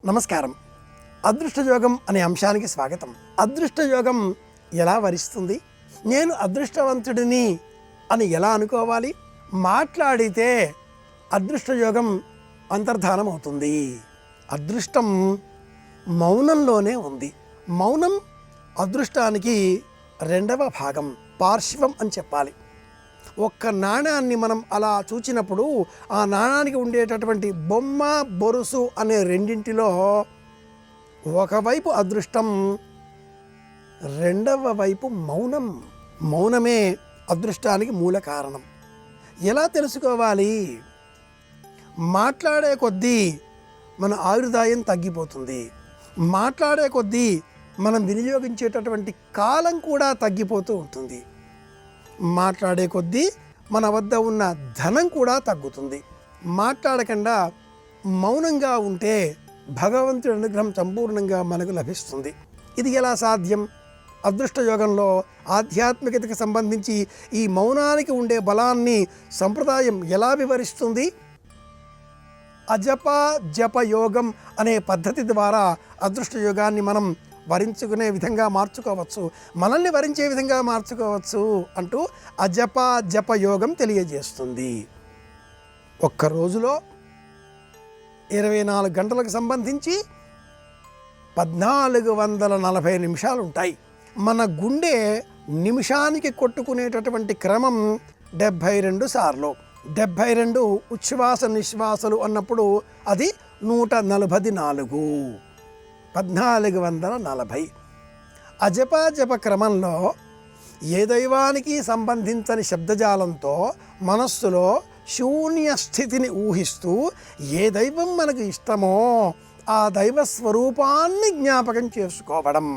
నమస్కారం. అదృష్టయోగం అనే అంశానికి స్వాగతం. అదృష్టయోగం ఎలా వరిస్తుంది? నేను అదృష్టవంతుడిని అని ఎలా అనుకోవాలి? మాట్లాడితే అదృష్టయోగం అంతర్ధానం అవుతుంది. అదృష్టం మౌనంలోనే ఉంది. మౌనం అదృష్టానికి రెండవ భాగం, పార్శ్వం అని చెప్పాలి. ఒక్క నాణాన్ని మనం అలా చూచినప్పుడు ఆ నాణానికి ఉండేటటువంటి బొమ్మ బొరుసు అనే రెండింటిలో ఒకవైపు అదృష్టం, రెండవ వైపు మౌనం. మౌనమే అదృష్టానికి మూల కారణం. ఎలా తెలుసుకోవాలి? మాట్లాడే కొద్దీ మన ఆయుర్దాయం తగ్గిపోతుంది. మాట్లాడే కొద్దీ మనం వినియోగించేటటువంటి కాలం కూడా తగ్గిపోతూ ఉంటుంది. మాట్లాడే కొద్దీ మన వద్ద ఉన్న ధనం కూడా తగ్గుతుంది. మాట్లాడకుండా మౌనంగా ఉంటే భగవంతుడి అనుగ్రహం సంపూర్ణంగా మనకు లభిస్తుంది. ఇది ఎలా సాధ్యం? అదృష్టయోగంలో ఆధ్యాత్మికతకు సంబంధించి ఈ మౌనానికి ఉండే బలాన్ని సంప్రదాయం ఎలా వివరిస్తుంది? అజప జప యోగం అనే పద్ధతి ద్వారా అదృష్టయోగాన్ని మనం వరించుకునే విధంగా మార్చుకోవచ్చు, మనల్ని వరించే విధంగా మార్చుకోవచ్చు అంటూ అజప జప యోగం తెలియజేస్తుంది. ఒక్క రోజులో 24 గంటలకు సంబంధించి 1440 నిమిషాలు ఉంటాయి. మన గుండె నిమిషానికి కొట్టుకునేటటువంటి క్రమం 72 సార్లు. 72 ఉచ్ఛ్వాస నిశ్వాసలు అన్నప్పుడు అది 144. 1440. అజప జప క్రమంలో ఏ దైవానికి సంబంధించని శబ్దజాలంతో మనస్సులో శూన్య స్థితిని ఊహిస్తూ ఏ దైవం మనకు ఇష్టమో ఆ దైవ స్వరూపాన్ని జ్ఞాపకం చేసుకోవడం.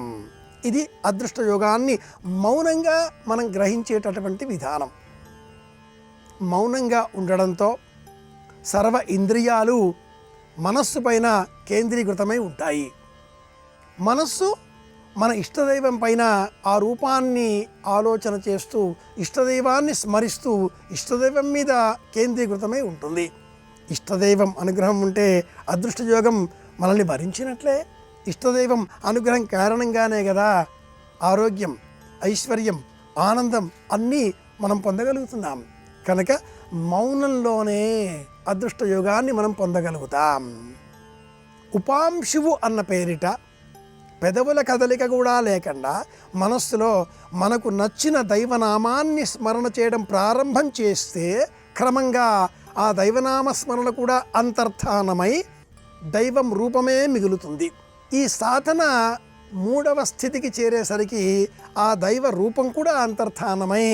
ఇది అదృష్టయోగాన్ని మౌనంగా మనం గ్రహించేటటువంటి విధానం. మౌనంగా ఉండడంతో సర్వ ఇంద్రియాలు మనస్సు పైన కేంద్రీకృతమై ఉంటాయి. మనస్సు మన ఇష్టదైవం పైన ఆ రూపాన్ని ఆలోచన చేస్తూ ఇష్టదైవాన్ని స్మరిస్తూ ఇష్టదైవం మీద కేంద్రీకృతమై ఉంటుంది. ఇష్టదైవం అనుగ్రహం ఉంటే అదృష్టయోగం మనల్ని భరించినట్లే. ఇష్టదైవం అనుగ్రహం కారణంగానే కదా ఆరోగ్యం, ఐశ్వర్యం, ఆనందం అన్నీ మనం పొందగలుగుతున్నాం. కనుక మౌనంలోనే అదృష్టయోగాన్ని మనం పొందగలుగుతాం. ఉపాంశువు అన్న పేరిట పెదవుల కదలిక కూడా లేకుండా మనస్సులో మనకు నచ్చిన దైవనామాన్ని స్మరణ చేయడం ప్రారంభం చేస్తే క్రమంగా ఆ దైవనామ స్మరణ కూడా అంతర్ధానమై దైవం రూపమే మిగులుతుంది. ఈ సాధన 3వ స్థితికి చేరేసరికి ఆ దైవ రూపం కూడా అంతర్ధానమై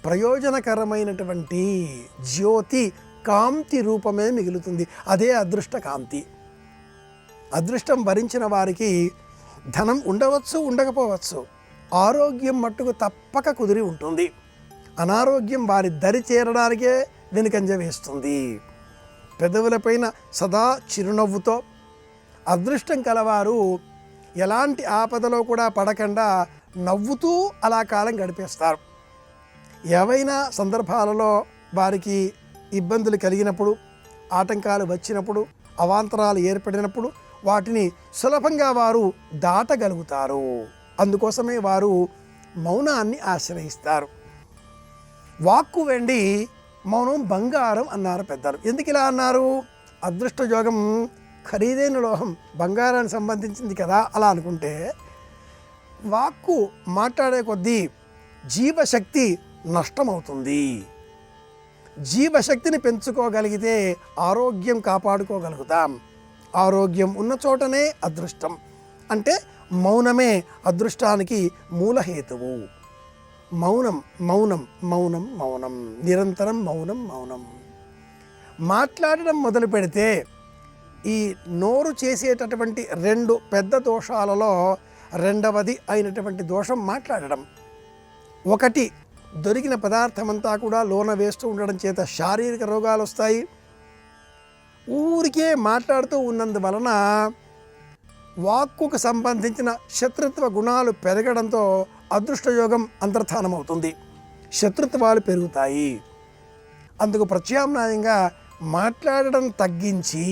ప్రయోజనకరమైనటువంటి జ్యోతి కాంతి రూపమే మిగులుతుంది. అదే అదృష్ట కాంతి. అదృష్టం భరించిన వారికి ధనం ఉండవచ్చు, ఉండకపోవచ్చు, ఆరోగ్యం మట్టుకు తప్పక కుదిరి ఉంటుంది. అనారోగ్యం వారి దరి చేరడానికే వెనుకంజ వేస్తుంది. పెదవులపైన సదా చిరునవ్వుతో అదృష్టం కలవారు ఎలాంటి ఆపదలో కూడా పడకుండా నవ్వుతూ అలా కాలం గడిపేస్తారు. ఏవైనా సందర్భాలలో వారికి ఇబ్బందులు కలిగినప్పుడు, ఆటంకాలు వచ్చినప్పుడు, అవాంతరాలు ఏర్పడినప్పుడు వాటిని సులభంగా వారు దాటగలుగుతారు. అందుకోసమే వారు మౌనాన్ని ఆశ్రయిస్తారు. వాక్కు వెండి, మౌనం బంగారం అన్నారు పెద్దలు. ఎందుకు ఇలా అన్నారు? అదృష్టయోగం ఖరీదైన లోహం, బంగారానికి సంబంధించింది కదా అలా అనుకుంటే, వాక్కు మాట్లాడే కొద్దీ జీవశక్తి నష్టమవుతుంది. జీవశక్తిని పెంచుకోగలిగితే ఆరోగ్యం కాపాడుకోగలుగుతాం. ఆరోగ్యం ఉన్న చోటనే అదృష్టం. అంటే మౌనమే అదృష్టానికి మూలహేతువు. మౌనం మౌనం మౌనం మౌనం, నిరంతరం మౌనం మౌనం. మాట్లాడడం మొదలు పెడితే ఈ నోరు చేసేటటువంటి 2 పెద్ద దోషాలలో రెండవది అయినటువంటి దోషం మాట్లాడడం. ఒకటి, దొరికిన పదార్థమంతా కూడా లోన వేస్తూ ఉండడం చేత శారీరక రోగాలు వస్తాయి. ఊరికే మాట్లాడుతూ ఉన్నందువలన వాక్కుకు సంబంధించిన శత్రుత్వ గుణాలు పెరగడంతో అదృష్టయోగం అంతర్ధానమవుతుంది. శత్రుత్వాలు పెరుగుతాయి. అందుకు ప్రత్యామ్నాయంగా మాట్లాడడం తగ్గించి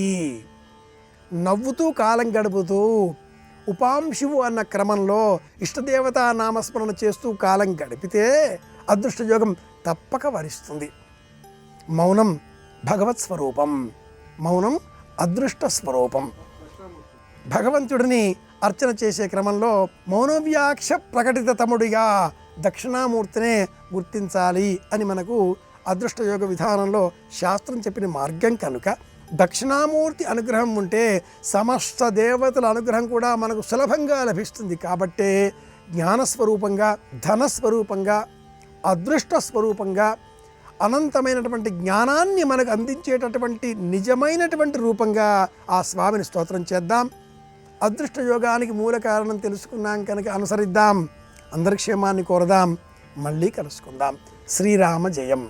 నవ్వుతూ కాలం గడుపుతూ ఉపాంశువు అన్న క్రమంలో ఇష్టదేవతా నామస్మరణ చేస్తూ కాలం గడిపితే అదృష్టయోగం తప్పక వరిస్తుంది. మౌనం భగవత్ స్వరూపం, మౌనం అదృష్ట స్వరూపం. భగవంతుడిని అర్చన చేసే క్రమంలో మౌనవ్యాక్ష ప్రకటిత తముడిగా దక్షిణామూర్తినే గుర్తించాలి అని మనకు అదృష్టయోగ విధానంలో శాస్త్రం చెప్పిన మార్గం కనుక దక్షిణామూర్తి అనుగ్రహం ఉంటే సమస్త దేవతల అనుగ్రహం కూడా మనకు సులభంగా లభిస్తుంది. కాబట్టే జ్ఞానస్వరూపంగా, ధనస్వరూపంగా, అదృష్ట స్వరూపంగా, అనంతమైనటువంటి జ్ఞానాన్ని మనకు అందించేటటువంటి నిజమైనటువంటి రూపంగా ఆ స్వామిని స్తోత్రం చేద్దాం. అదృష్ట యోగానికి మూల కారణం తెలుసుకున్నాం కనుక అనుసరిద్దాం. అందరి క్షేమాన్ని కోరదాం. మళ్ళీ కలుసుకుందాం. శ్రీరామ జయం.